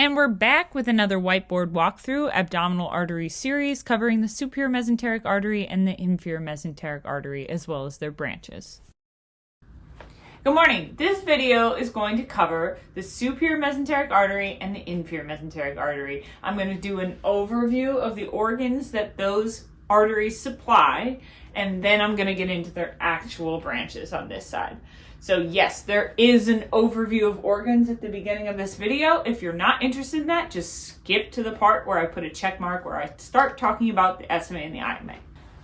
And we're back with another whiteboard walkthrough abdominal artery series covering the superior mesenteric artery and the inferior mesenteric artery as well as their branches. Good morning. This video is going to cover the superior mesenteric artery and the inferior mesenteric artery. I'm going to do an overview of the organs that those arteries supply, and then I'm going to get into their actual branches on this side. So yes, there is an overview of organs at the beginning of this video. If you're not interested in that, just skip to the part where I put a check mark where I start talking about the SMA and the IMA.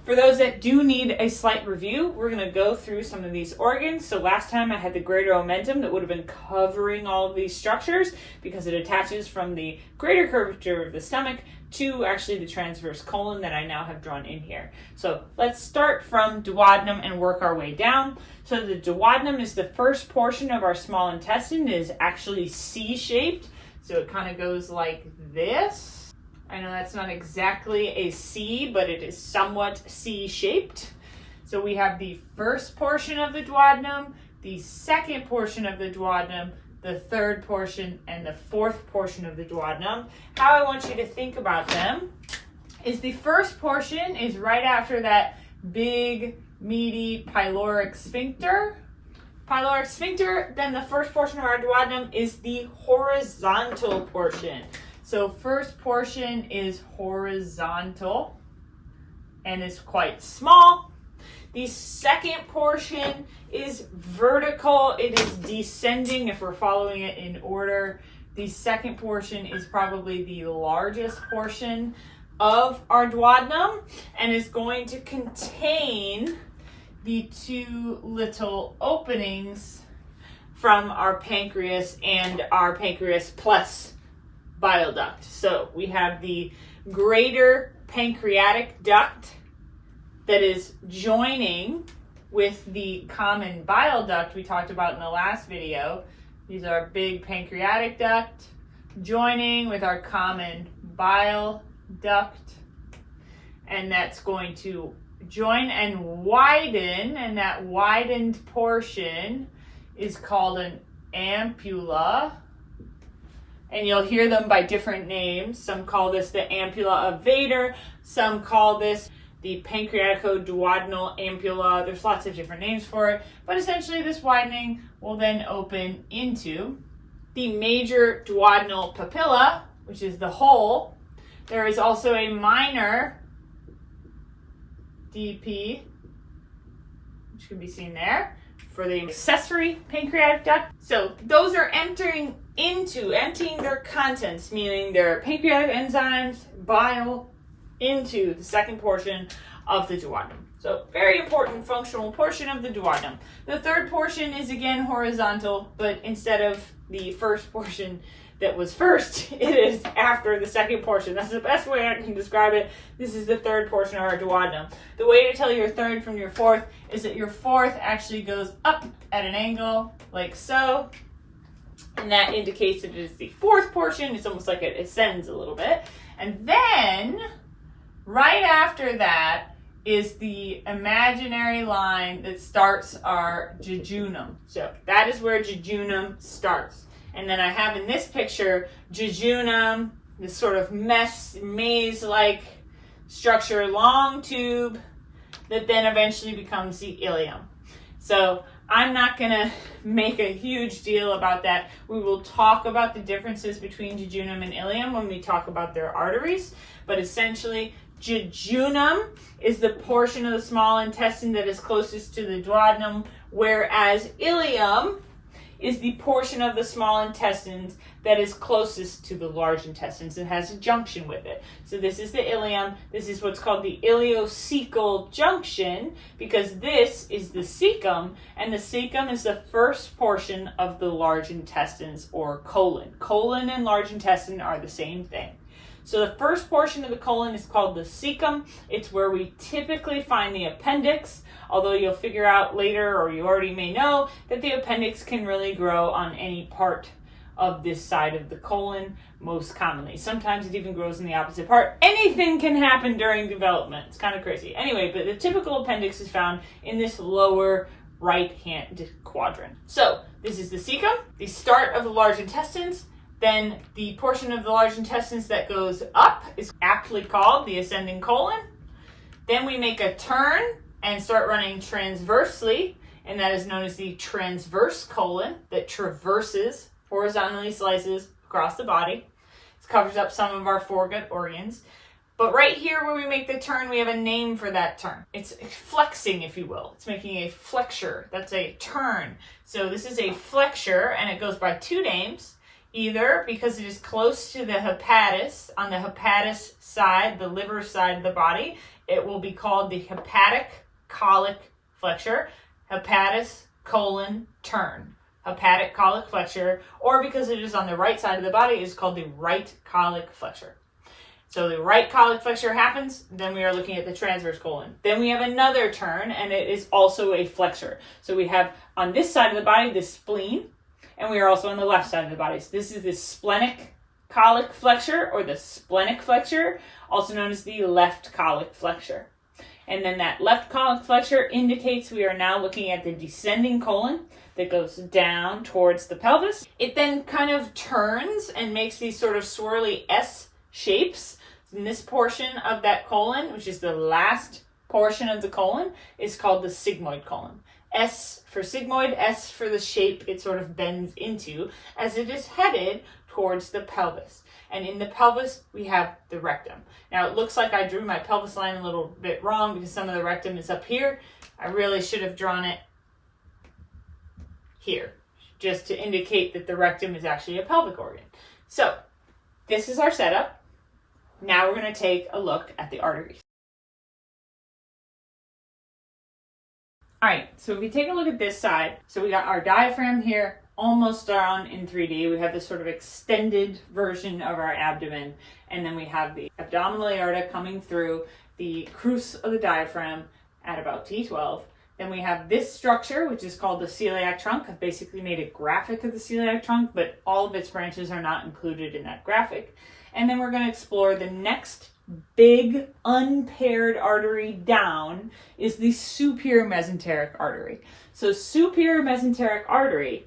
For those that do need a slight review, we're going to go through some of these organs. So last time I had the greater omentum that would have been covering all of these structures because it attaches from the greater curvature of the stomach to actually the transverse colon that I now have drawn in here. So let's start from duodenum and work our way down. So the duodenum is the first portion of our small intestine. It is actually C-shaped. So it kind of goes like this. I know that's not exactly a C, but it is somewhat C-shaped. So we have the first portion of the duodenum, the second portion of the duodenum, the third portion, and the fourth portion of the duodenum. How I want you to think about them is the first portion is right after that big, meaty pyloric sphincter. Pyloric sphincter, then the first portion of our duodenum is the horizontal portion. So first portion is horizontal and is quite small. The second portion is vertical. It is descending if we're following it in order. The second portion is probably the largest portion of our duodenum and is going to contain the two little openings from our pancreas and our pancreas plus bile duct. So we have the greater pancreatic duct that is joining with the common bile duct we talked about in the last video. These are our big pancreatic duct joining with our common bile duct, and that's going to join and widen, and that widened portion is called an ampulla. And you'll hear them by different names. Some call this the ampulla of Vader. Some call this the pancreaticoduodenal ampulla. There's lots of different names for it. But essentially this widening will then open into the major duodenal papilla, which is the hole. There is also a minor DP, which can be seen there, for the accessory pancreatic duct. So those are emptying their contents, meaning their pancreatic enzymes, bile, into the second portion of the duodenum. So very important functional portion of the duodenum. The third portion is again horizontal, but instead of the first portion that was first, it is after the second portion. That's the best way I can describe it. This is the third portion of our duodenum. The way to tell your third from your fourth is that your fourth actually goes up at an angle like so. And that indicates that it is the fourth portion. It's almost like it ascends a little bit. And then, right after that, is the imaginary line that starts our jejunum. So that is where jejunum starts. And then I have in this picture, jejunum, this sort of maze-like structure, long tube, that then eventually becomes the ileum. So I'm not going to make a huge deal about that. We will talk about the differences between jejunum and ileum when we talk about their arteries. But essentially, jejunum is the portion of the small intestine that is closest to the duodenum, whereas ileum is the portion of the small intestines that is closest to the large intestines and has a junction with it. So this is the ileum. This is what's called the ileocecal junction because this is the cecum, and the cecum is the first portion of the large intestines or colon. Colon and large intestine are the same thing. So the first portion of the colon is called the cecum. It's where we typically find the appendix, although you'll figure out later, or you already may know, that the appendix can really grow on any part of this side of the colon most commonly. Sometimes it even grows in the opposite part. Anything can happen during development. It's kind of crazy. Anyway, but the typical appendix is found in this lower right-hand quadrant. So this is the cecum, the start of the large intestines, Then the portion of the large intestines that goes up is aptly called the ascending colon. Then we make a turn and start running transversely, and that is known as the transverse colon that traverses, horizontally slices across the body. It covers up some of our foregut organs. But right here where we make the turn, we have a name for that turn. It's flexing, if you will. It's making a flexure. That's a turn. So this is a flexure, and it goes by two names. Either because it is close to the hepatis, on the hepatis side, the liver side of the body, it will be called the hepatic colic flexure, hepatis colon turn, hepatic colic flexure, or because it is on the right side of the body, it is called the right colic flexure. So the right colic flexure happens, then we are looking at the transverse colon. Then we have another turn, and it is also a flexure. So we have on this side of the body, the spleen, and we are also on the left side of the body. So this is the splenic colic flexure, or the splenic flexure, also known as the left colic flexure. And then that left colic flexure indicates we are now looking at the descending colon that goes down towards the pelvis. It then kind of turns and makes these sort of swirly S shapes. And this portion of that colon, which is the last portion of the colon, is called the sigmoid colon. S for sigmoid, S for the shape it sort of bends into as it is headed towards the pelvis. And in the pelvis, we have the rectum. Now, it looks like I drew my pelvis line a little bit wrong because some of the rectum is up here. I really should have drawn it here, just to indicate that the rectum is actually a pelvic organ. So, this is our setup. Now we're going to take a look at the arteries. All right, so if we take a look at this side, so we got our diaphragm here, almost down in 3D. We have this sort of extended version of our abdomen, and then we have the abdominal aorta coming through the crus of the diaphragm at about T12. Then we have this structure, which is called the celiac trunk. I've basically made a graphic of the celiac trunk, but all of its branches are not included in that graphic. And then we're going to explore the next big unpaired artery down is the superior mesenteric artery. So superior mesenteric artery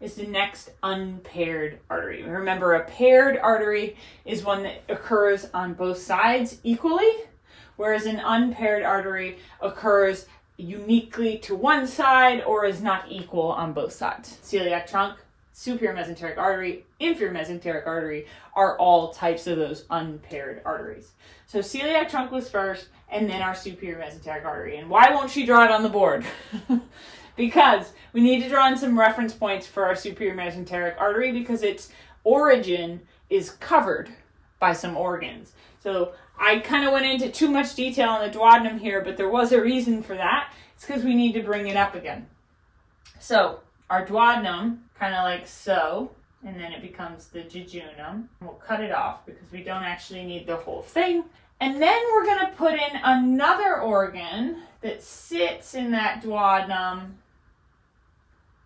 is the next unpaired artery. Remember, a paired artery is one that occurs on both sides equally, whereas an unpaired artery occurs uniquely to one side or is not equal on both sides. Celiac trunk, superior mesenteric artery, inferior mesenteric artery are all types of those unpaired arteries. So celiac trunk was first, and then our superior mesenteric artery. And why won't she draw it on the board? Because we need to draw in some reference points for our superior mesenteric artery because its origin is covered by some organs. So I kind of went into too much detail on the duodenum here, but there was a reason for that. It's because we need to bring it up again. So our duodenum, kind of like so, and then it becomes the jejunum. We'll cut it off because we don't actually need the whole thing. And then we're going to put in another organ that sits in that duodenum.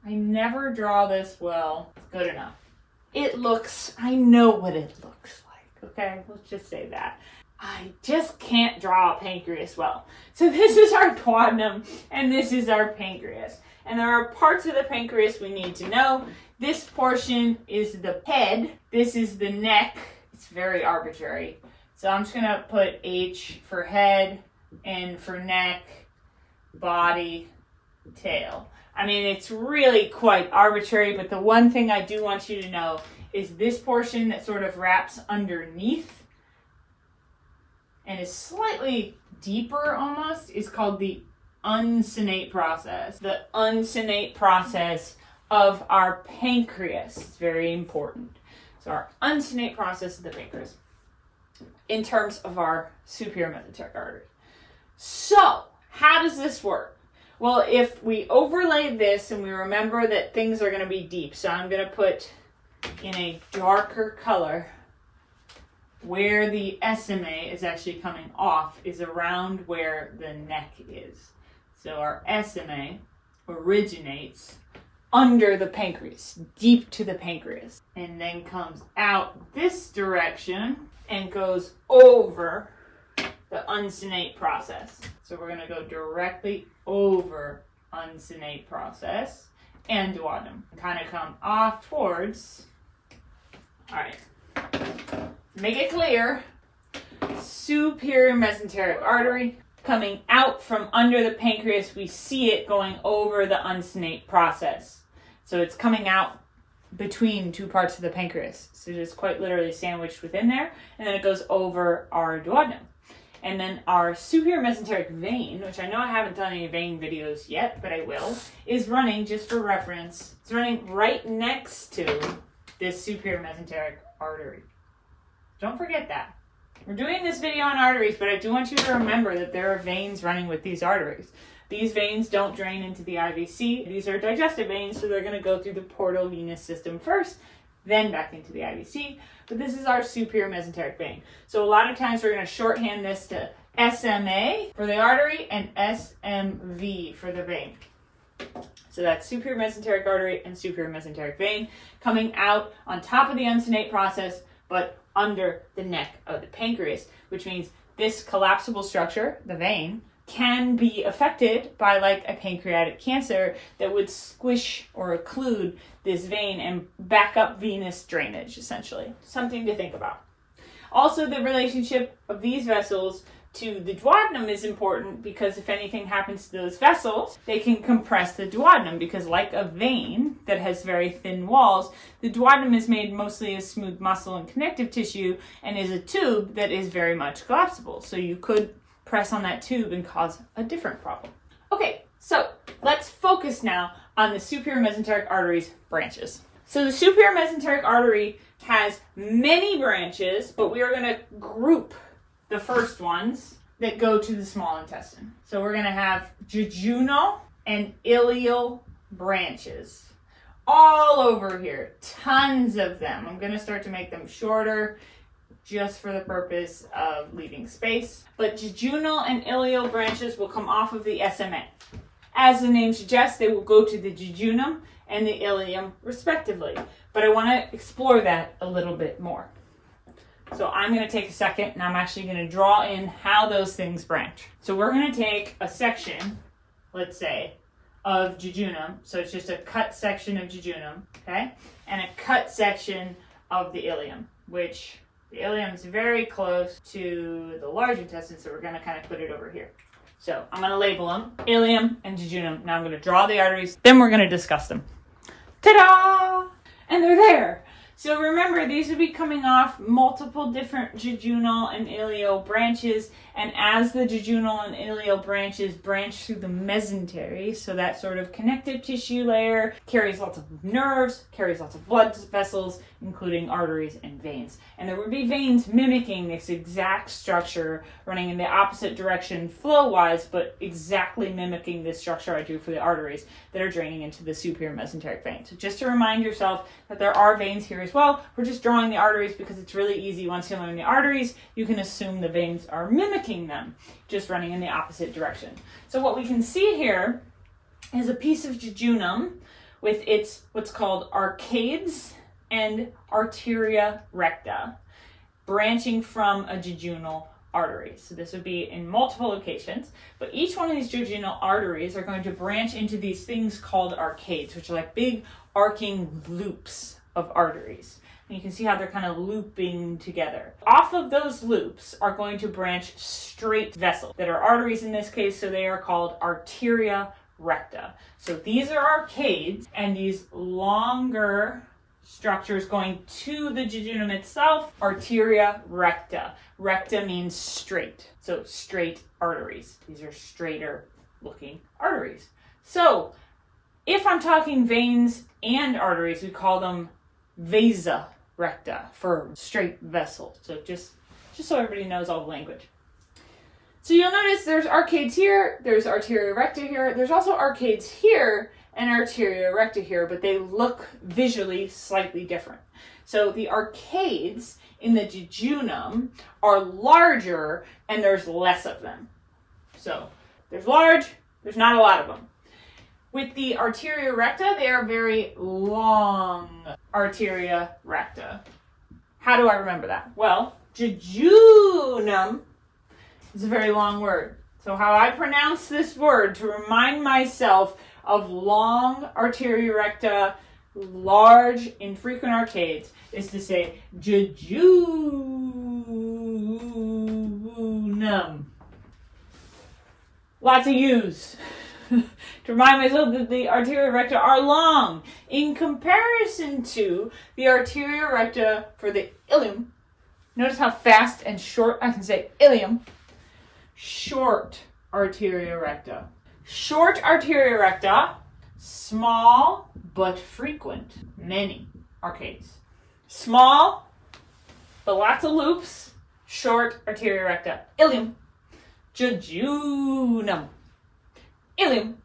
I never draw this well. It's good enough. It looks, I know what it looks like, okay? Let's just say that. I just can't draw a pancreas well. So this is our duodenum, and this is our pancreas. And there are parts of the pancreas we need to know. This portion is the head. This is the neck. It's very arbitrary. So I'm just going to put H for head, N for neck, body, tail. I mean, it's really quite arbitrary, but the one thing I do want you to know is this portion that sort of wraps underneath and is slightly deeper almost is called the uncinate process. The uncinate process of our pancreas is very important. So our uncinate process of the pancreas in terms of our superior mesenteric artery. So how does this work? Well, if we overlay this and we remember that things are going to be deep, so I'm going to put in a darker color where the SMA is actually coming off is around where the neck is. So our SMA originates under the pancreas, deep to the pancreas, and then comes out this direction and goes over the uncinate process. So we're going to go directly over uncinate process and duodenum. Kind of come off towards All right. Make it clear. Superior mesenteric artery coming out from under the pancreas. We see it going over the unsnate process. So it's coming out between two parts of the pancreas. So it is quite literally sandwiched within there. And then it goes over our duodenum. And then our superior mesenteric vein, which I know I haven't done any vein videos yet, but I will, is running, just for reference, it's running right next to this superior mesenteric artery. Don't forget that. We're doing this video on arteries, but I do want you to remember that there are veins running with these arteries. These veins don't drain into the IVC. These are digestive veins, so they're going to go through the portal venous system first, then back into the IVC. But this is our superior mesenteric vein. So a lot of times we're going to shorthand this to SMA for the artery and SMV for the vein. So that's superior mesenteric artery and superior mesenteric vein coming out on top of the unsnate process, but under the neck of the pancreas, which means this collapsible structure, the vein, can be affected by like a pancreatic cancer that would squish or occlude this vein and back up venous drainage, essentially. Something to think about. Also, the relationship of these vessels to the duodenum is important because if anything happens to those vessels, they can compress the duodenum because like a vein that has very thin walls, the duodenum is made mostly of smooth muscle and connective tissue and is a tube that is very much collapsible. So you could press on that tube and cause a different problem. Okay, so let's focus now on the superior mesenteric artery's branches. So the superior mesenteric artery has many branches, but we are going to group the first ones that go to the small intestine. So we're going to have jejunal and ileal branches all over here. Tons of them. I'm going to start to make them shorter just for the purpose of leaving space. But jejunal and ileal branches will come off of the SMA. As the name suggests, they will go to the jejunum and the ileum respectively. But I want to explore that a little bit more. So I'm going to take a second and I'm actually going to draw in how those things branch. So we're going to take a section, let's say, of jejunum. So it's just a cut section of jejunum, okay? And a cut section of the ileum, which the ileum is very close to the large intestine, so we're going to kind of put it over here. So I'm going to label them, ileum and jejunum. Now I'm going to draw the arteries, then we're going to discuss them. Ta-da! And they're there. So remember, these would be coming off multiple different jejunal and ileal branches, and as the jejunal and ileal branches branch through the mesentery, so that sort of connective tissue layer carries lots of nerves, carries lots of blood vessels, including arteries and veins. And there would be veins mimicking this exact structure, running in the opposite direction flow-wise, but exactly mimicking this structure I drew for the arteries that are draining into the superior mesenteric vein. So just to remind yourself that there are veins here as well. We're just drawing the arteries because it's really easy. Once you learn the arteries, you can assume the veins are mimicking them, just running in the opposite direction. So what we can see here is a piece of jejunum with its what's called arcades and arteria recta, branching from a jejunal artery. So this would be in multiple locations, but each one of these jejunal arteries are going to branch into these things called arcades, which are like big arcing loops of arteries. And you can see how they're kind of looping together. Off of those loops are going to branch straight vessels that are arteries in this case, so they are called arteria recta. So these are arcades, and these longer structures going to the jejunum itself, arteria recta. Recta means straight, so straight arteries. These are straighter looking arteries. So if I'm talking veins and arteries, we call them vasa recta for straight vessel. So just so everybody knows all the language. So you'll notice there's arcades here, there's arteria recta here, there's also arcades here and arteria recta here, but they look visually slightly different. So the arcades in the jejunum are larger and there's less of them. So there's large, there's not a lot of them. With the arteria recta, they are very long arteria recta. How do I remember that? Well, jejunum is a very long word. So how I pronounce this word to remind myself of long arteria recta large, infrequent arcades is to say jejunum. Lots of U's. To remind myself that the arteria recta are long in comparison to the arteria recta for the ilium. Notice how fast and short I can say ilium. Short arteria recta. Short arteria recta, small but frequent. Many arcades. Small, but lots of loops. Short arteria recta. Ilium. Jejunum. Ilium.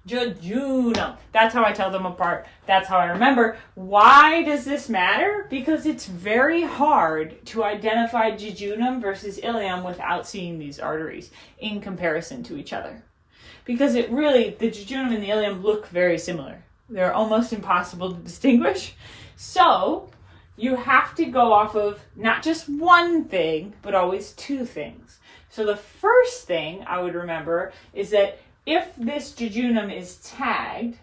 Jejunum. That's how I tell them apart. That's how I remember. Why does this matter? Because it's very hard to identify jejunum versus ilium without seeing these arteries in comparison to each other. Because the jejunum and the ilium look very similar. They're almost impossible to distinguish. So you have to go off of not just one thing, but always two things. So the first thing I would remember is that if this jejunum is tagged,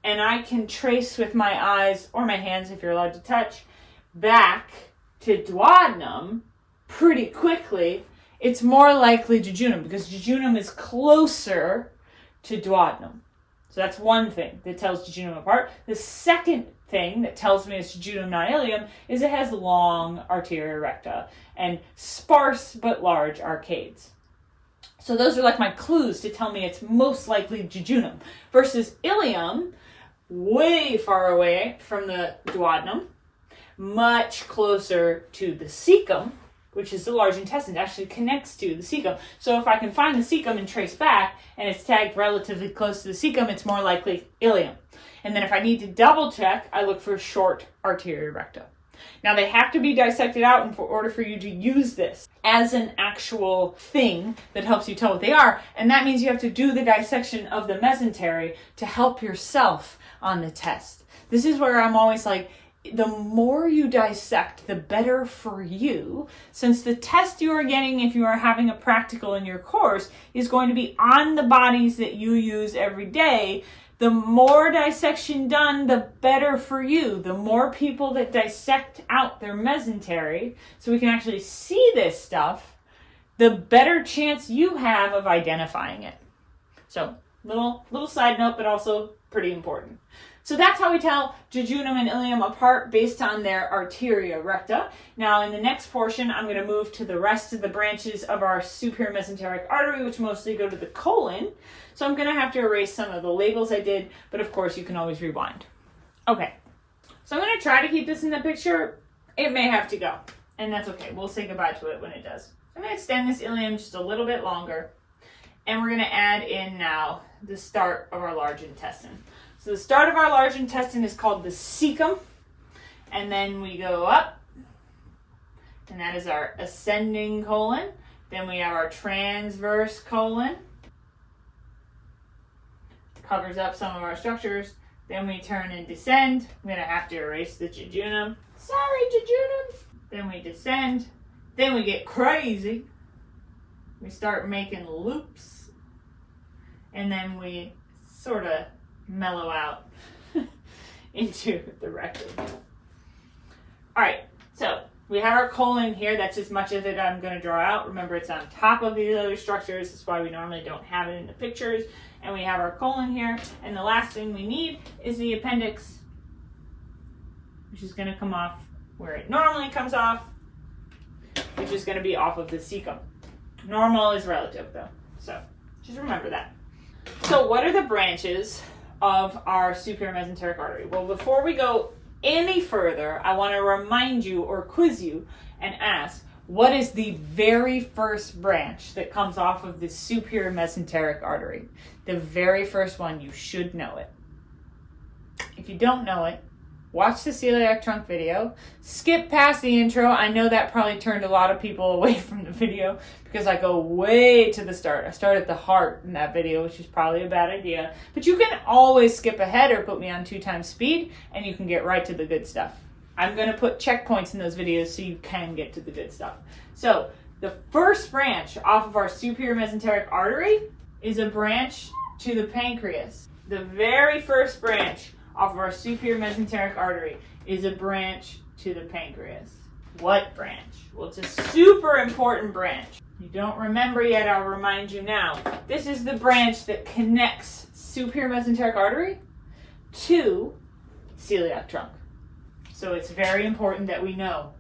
and I can trace with my eyes, or my hands if you're allowed to touch, back to duodenum pretty quickly, it's more likely jejunum, because jejunum is closer to duodenum. So that's one thing that tells jejunum apart. The second thing that tells me it's jejunum, not ilium, is it has long arteria recta and sparse but large arcades. So those are like my clues to tell me it's most likely jejunum. Versus ilium, way far away from the duodenum, much closer to the cecum, which is the large intestine, actually connects to the cecum. So if I can find the cecum and trace back, and it's tagged relatively close to the cecum, it's more likely ilium. And then if I need to double check, I look for short arteria recta. Now they have to be dissected out in order for you to use this as an actual thing that helps you tell what they are. And that means you have to do the dissection of the mesentery to help yourself on the test. This is where I'm always like, the more you dissect, the better for you, since the test you are getting if you are having a practical in your course is going to be on the bodies that you use every day. The more dissection done, the better for you. The more people that dissect out their mesentery, so we can actually see this stuff, the better chance you have of identifying it. So, little side note, but also pretty important. So that's how we tell jejunum and ilium apart based on their arteria recta. Now in the next portion, I'm going to move to the rest of the branches of our superior mesenteric artery, which mostly go to the colon. So I'm going to have to erase some of the labels I did, but of course you can always rewind. Okay, so I'm going to try to keep this in the picture. It may have to go, and that's okay. We'll say goodbye to it when it does. I'm going to extend this ilium just a little bit longer, and we're going to add in now the start of our large intestine. So the start of our large intestine is called the cecum, and then we go up, and that is our ascending colon. Then we have our transverse colon, covers up some of our structures. Then we turn and descend. I'm going to have to erase the jejunum. Sorry, jejunum. Then we descend. Then we get crazy. We start making loops, and then we sort of mellow out into the rectum. All right, so we have our colon here. That's as much of it I'm going to draw out. Remember, it's on top of these other structures. That's why we normally don't have it in the pictures. And we have our colon here. And the last thing we need is the appendix, which is going to come off where it normally comes off, which is going to be off of the cecum. Normal is relative, though. So just remember that. So what are the branches of our superior mesenteric artery? Well, before we go any further, I want to remind you or quiz you and ask, what is the very first branch that comes off of the superior mesenteric artery? The very first one, you should know it. If you don't know it, watch the celiac trunk video. Skip past the intro. I know that probably turned a lot of people away from the video because I go way to the start. I start at the heart in that video, which is probably a bad idea. But you can always skip ahead or put me on 2x speed and you can get right to the good stuff. I'm going to put checkpoints in those videos so you can get to the good stuff. So the first branch off of our superior mesenteric artery is a branch to the pancreas. The very first branch off of our superior mesenteric artery is a branch to the pancreas. What branch? Well, it's a super important branch. You don't remember yet, I'll remind you now. This is the branch that connects superior mesenteric artery to celiac trunk. So it's very important that we know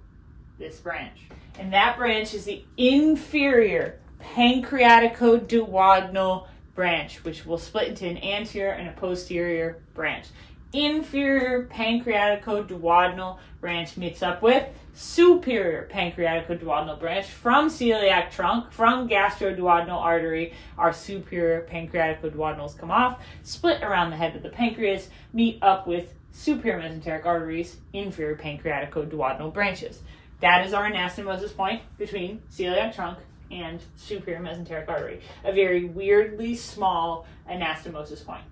this branch. And that branch is the inferior pancreaticoduodenal branch, which will split into an anterior and a posterior branch. Inferior pancreaticoduodenal branch meets up with superior pancreaticoduodenal branch from celiac trunk, from gastroduodenal artery. Our superior pancreaticoduodenals come off, split around the head of the pancreas, meet up with superior mesenteric arteries, inferior pancreaticoduodenal branches. That is our anastomosis point between celiac trunk and superior mesenteric artery. A very weirdly small anastomosis point.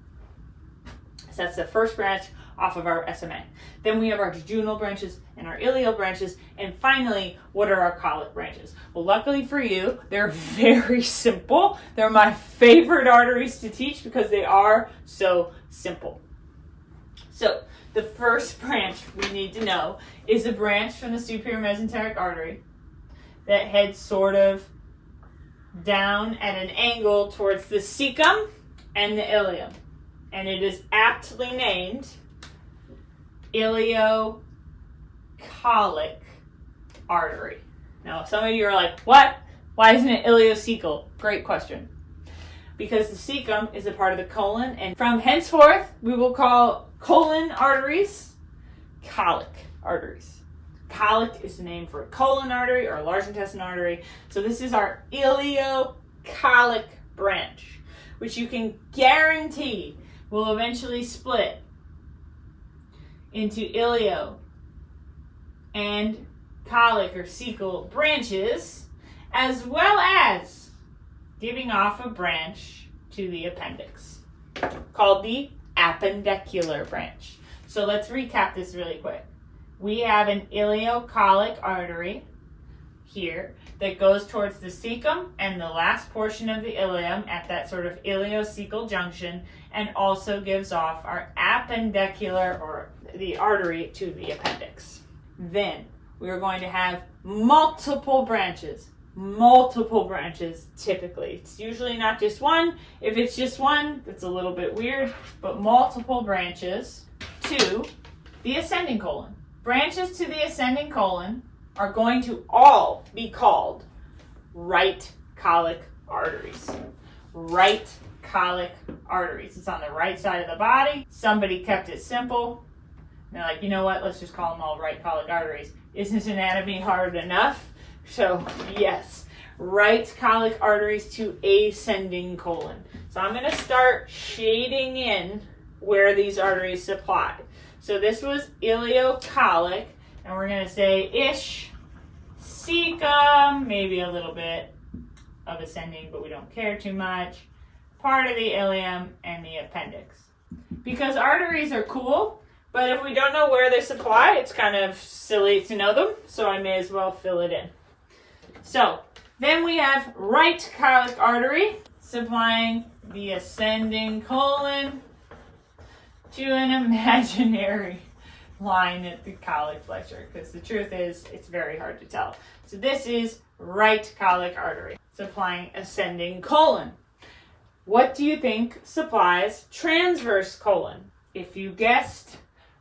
So that's the first branch off of our SMA. Then we have our jejunal branches and our ileal branches. And finally, what are our colic branches? Well, luckily for you, they're very simple. They're my favorite arteries to teach because they are so simple. So the first branch we need to know is a branch from the superior mesenteric artery that heads sort of down at an angle towards the cecum and the ilium. And it is aptly named iliocolic artery. Now, some of you are like, what? Why isn't it ileocecal? Great question. Because the cecum is a part of the colon, and from henceforth, we will call colon arteries colic arteries. Colic is the name for a colon artery or a large intestine artery. So this is our ileocolic branch, which you can guarantee will eventually split into ileo and colic or cecal branches, as well as giving off a branch to the appendix called the appendicular branch. So let's recap this really quick. We have an ileocolic artery here that goes towards the cecum and the last portion of the ileum at that sort of ileocecal junction, and also gives off our appendicular or the artery to the appendix. Then we are going to have multiple branches typically. It's usually not just one. If it's just one, it's a little bit weird, but multiple branches to the ascending colon. Branches to the ascending colon are going to all be called right colic arteries. Right colic arteries. It's on the right side of the body. Somebody kept it simple. They're like, you know what? Let's just call them all right colic arteries. Isn't anatomy hard enough? So yes, right colic arteries to ascending colon. So I'm going to start shading in where these arteries supply. So this was ileocolic, and we're going to say ish, cecum, maybe a little bit of ascending, but we don't care too much, part of the ileum, and the appendix. Because arteries are cool, but if we don't know where they supply, it's kind of silly to know them, so I may as well fill it in. So then we have right colic artery supplying the ascending colon to an imaginary line at the colic flexure, because the truth is it's very hard to tell. So this is right colic artery supplying ascending colon. What do you think supplies transverse colon? If you guessed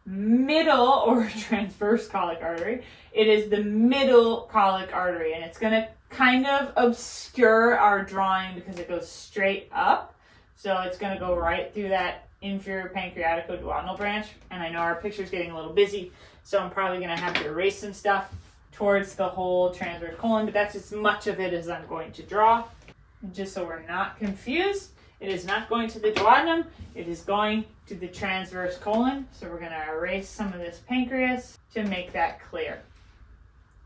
middle or transverse colic artery, it is the middle colic artery, and it's going to kind of obscure our drawing because it goes straight up. So it's going to go right through that inferior pancreaticoduodenal branch, and I know our picture's getting a little busy, so I'm probably going to have to erase some stuff towards the whole transverse colon, but that's as much of it as I'm going to draw. And just so we're not confused, it is not going to the duodenum, it is going to the transverse colon. So we're going to erase some of this pancreas to make that clear,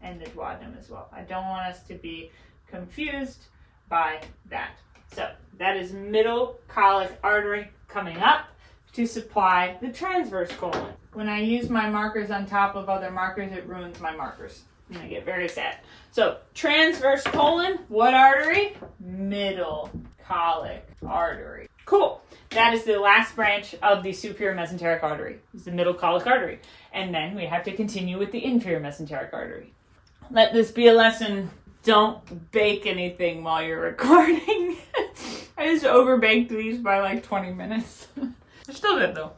and the duodenum as well. I don't want us to be confused by that. So that is middle colic artery coming up to supply the transverse colon. When I use my markers on top of other markers, it ruins my markers, and I get very sad. So transverse colon, what artery? Middle colic artery. Cool. That is the last branch of the superior mesenteric artery. It's the middle colic artery. And then we have to continue with the inferior mesenteric artery. Let this be a lesson. Don't bake anything while you're recording. I just overbaked these by like 20 minutes. They're still good though.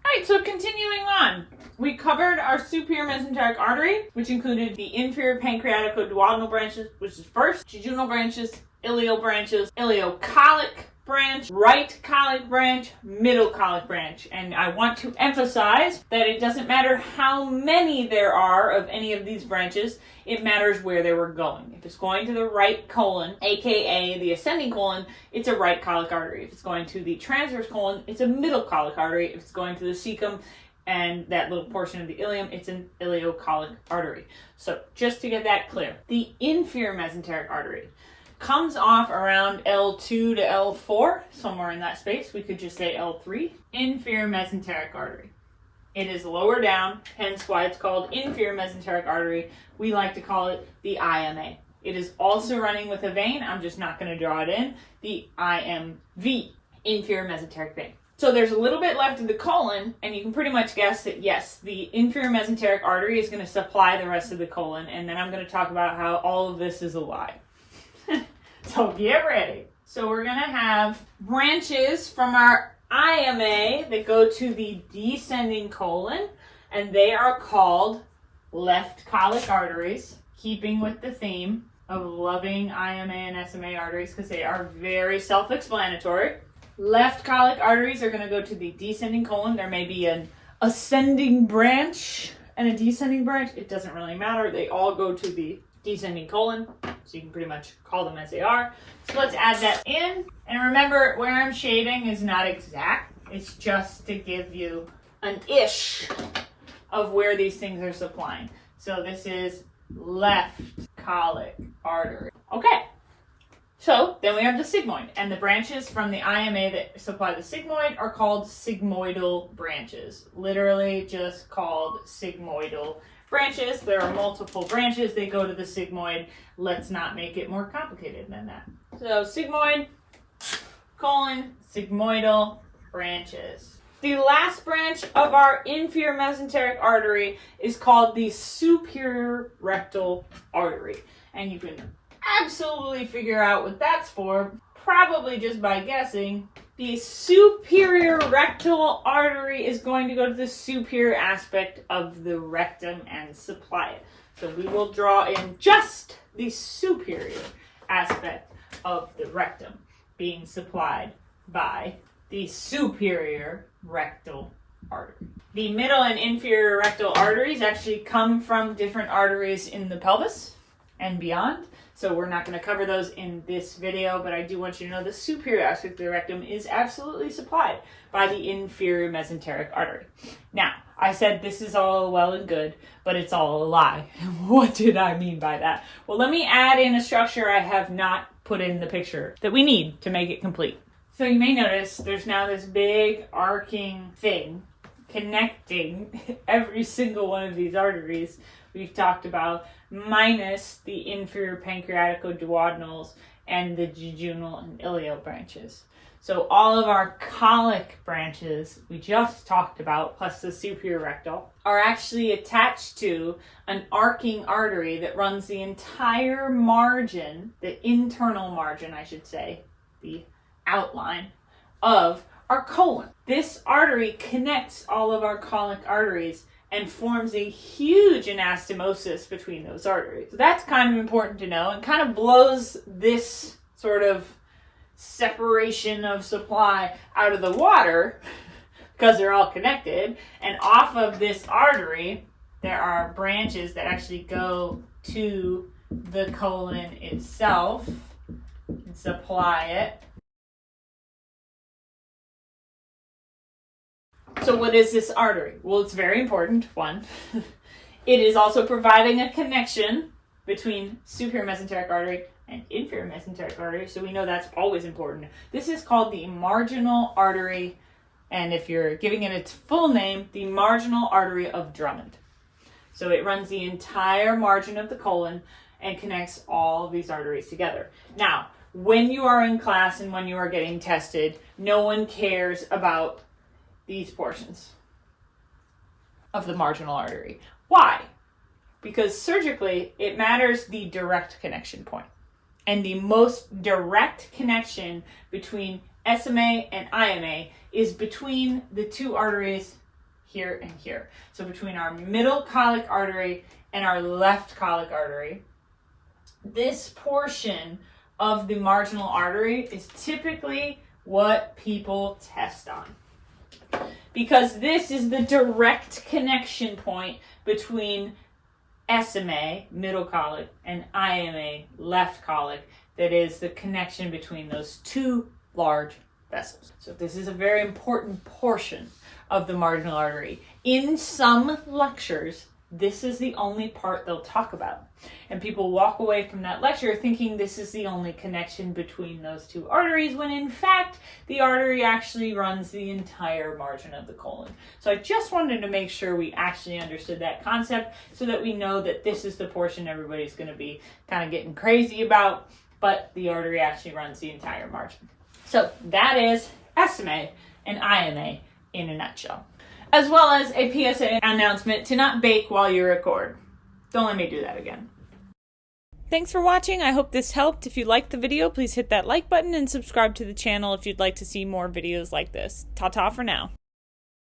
Alright, so continuing on. We covered our superior mesenteric artery, which included the inferior pancreaticoduodenal branches, which is first, jejunal branches, ileal branches, ileocolic branch, right colic branch, middle colic branch. And I want to emphasize that it doesn't matter how many there are of any of these branches, it matters where they were going. If it's going to the right colon, aka the ascending colon, it's a right colic artery. If it's going to the transverse colon, it's a middle colic artery. If it's going to the cecum and that little portion of the ileum, it's an ileocolic artery. So just to get that clear, the inferior mesenteric artery comes off around L2 to L4, somewhere in that space. We could just say L3. Inferior mesenteric artery. It is lower down, hence why it's called inferior mesenteric artery. We like to call it the IMA. It is also running with a vein. I'm just not going to draw it in. The IMV, inferior mesenteric vein. So there's a little bit left of the colon, and you can pretty much guess that yes, the inferior mesenteric artery is going to supply the rest of the colon, and then I'm going to talk about how all of this is a lie. So get ready. So we're going to have branches from our IMA that go to the descending colon, and they are called left colic arteries, keeping with the theme of loving IMA and SMA arteries because they are very self-explanatory. Left colic arteries are going to go to the descending colon. There may be an ascending branch and a descending branch. It doesn't really matter. They all go to the descending colon, so you can pretty much call them as they are. So let's add that in. And remember, where I'm shading is not exact. It's just to give you an ish of where these things are supplying. So this is left colic artery. Okay. So then we have the sigmoid, and the branches from the IMA that supply the sigmoid are called sigmoidal branches. Literally just called sigmoidal branches. There are multiple branches. They go to the sigmoid. Let's not make it more complicated than that. So sigmoid, colon, sigmoidal branches. The last branch of our inferior mesenteric artery is called the superior rectal artery. And you can absolutely figure out what that's for, probably just by guessing. The superior rectal artery is going to go to the superior aspect of the rectum and supply it. So we will draw in just the superior aspect of the rectum being supplied by the superior rectal artery. The middle and inferior rectal arteries actually come from different arteries in the pelvis and beyond. So we're not going to cover those in this video, but I do want you to know the superior aspect of the rectum is absolutely supplied by the inferior mesenteric artery. Now, I said this is all well and good, but it's all a lie. What did I mean by that? Well, let me add in a structure I have not put in the picture that we need to make it complete. So you may notice there's now this big arcing thing connecting every single one of these arteries we've talked about, minus the inferior pancreaticoduodenals and the jejunal and ileal branches. So all of our colic branches we just talked about, plus the superior rectal, are actually attached to an arcing artery that runs the entire margin, the internal margin, I should say, the outline of our colon. This artery connects all of our colic arteries and forms a huge anastomosis between those arteries. So that's kind of important to know and kind of blows this sort of separation of supply out of the water because they're all connected. And off of this artery, there are branches that actually go to the colon itself and supply it. So what is this artery? Well, it's very important, one. It is also providing a connection between superior mesenteric artery and inferior mesenteric artery, so we know that's always important. This is called the marginal artery, and if you're giving it its full name, the marginal artery of Drummond. So it runs the entire margin of the colon and connects all of these arteries together. Now, when you are in class and when you are getting tested, no one cares about these portions of the marginal artery. Why? Because surgically, it matters the direct connection point. And the most direct connection between SMA and IMA is between the two arteries here and here. So between our middle colic artery and our left colic artery. This portion of the marginal artery is typically what people test on, because this is the direct connection point between SMA, middle colic, and IMA, left colic, that is the connection between those two large vessels. So this is a very important portion of the marginal artery. In some lectures, this is the only part they'll talk about. And people walk away from that lecture thinking this is the only connection between those two arteries, when in fact, the artery actually runs the entire margin of the colon. So I just wanted to make sure we actually understood that concept so that we know that this is the portion everybody's going to be kind of getting crazy about, but the artery actually runs the entire margin. So that is SMA and IMA in a nutshell. As well as a PSA announcement to not bake while you record. Don't let me do that again. Thanks for watching. I hope this helped. If you liked the video, please hit that like button and subscribe to the channel if you'd like to see more videos like this. Ta-ta for now.